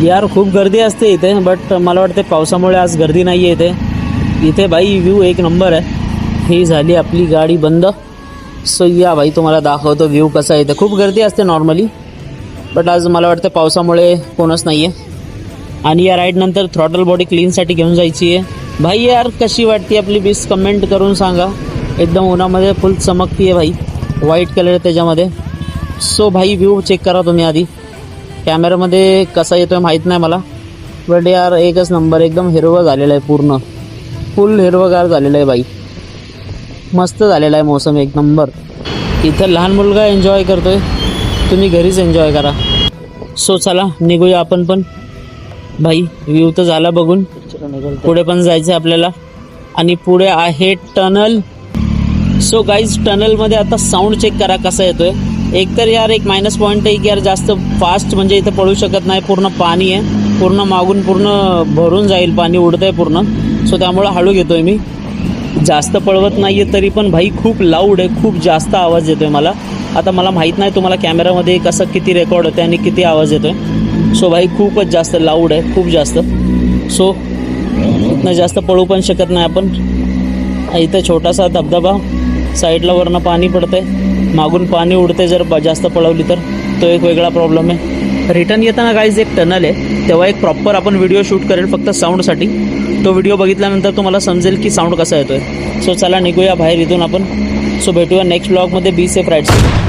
यार खूप गर्दी असते इथे, बट मला वाटते पावसामुळे आज गर्दी नाही आहे इथे. इथे भाई व्ह्यू एक नंबर आहे. ही झाली आपली गाडी बंद. सो या भाई तुम्हाला दाखवतो व्ह्यू कसा आहे इथे. खूप गर्दी असते नॉर्मली, बट आज मला वाटतं पावसामुळे कोणच नाही आहे. आणि या राईडनंतर थ्रॉटल बॉडी क्लीनसाठी घेऊन जायची आहे. भाई यार कशी वाटते आपली बीस कमेंट करून सांगा. एकदम उन्हामध्ये फुल चमकती आहे भाई, व्हाईट कलर त्याच्यामध्ये. सो भाई व्ह्यू चेक करा तुम्ही आधी. कॅमेरामध्ये कसा येतो आहे माहीत नाही मला, बट यार एकच नंबर. एकदम हिरवं झालेलं आहे, पूर्ण फुल हिरवंगार झालेलं आहे भाई. मस्त झालेला आहे मोसम एक नंबर. इथं लहान मुलगा एन्जॉय करतोय, तुम्ही घरीच एन्जॉय करा. सो चला निघूया आपण पण. भाई व्ह्यू तर झाला बघून, पुढे पण जायचं आहे आपल्याला. आणि पुढे आहे टनल. सो गाईज टनलमध्ये आता साऊंड चेक करा कसा येतोय. एकतर यार एक मायनस पॉईंट आहे की यार जास्त फास्ट म्हणजे इथं पळू शकत नाही. पूर्ण पाणी आहे, पूर्ण मागून पूर्ण भरून जाईल, पाणी उडतं आहे पूर्ण. सो त्यामुळं हळू घेतोय मी, जास्त पळवत नाही आहे. तरी पण भाई खूप लाऊड आहे, खूप जास्त आवाज येतो आहे मला. आता मला माहीत नाही तुम्हाला कॅमेरामध्ये कसं किती रेकॉर्ड होते आणि किती आवाज येतो आहे. सो भाई खूपच जास्त लाऊड आहे, खूप जास्त. सो इथनं जास्त पळू पण शकत नाही आपण. इथं छोटासा धबधबा, साईडला वरनं पाणी पडतंय, मागून पाणी उडते. जर जास्त पळवली तर तो एक वेगळा प्रॉब्लेम आहे. रिटर्न येताना गाईज एक टनल आहे, तेव्हा एक प्रॉपर आपण व्हिडिओ शूट करेल फक्त साऊंडसाठी. तो व्हिडिओ बघितल्यानंतर तुम्हाला समजेल की साऊंड कसा येतो आहे. सो चला निघूया बाहेर इथून आपण. सो भेटूया नेक्स्ट ब्लॉगमध्ये. Be safe rides.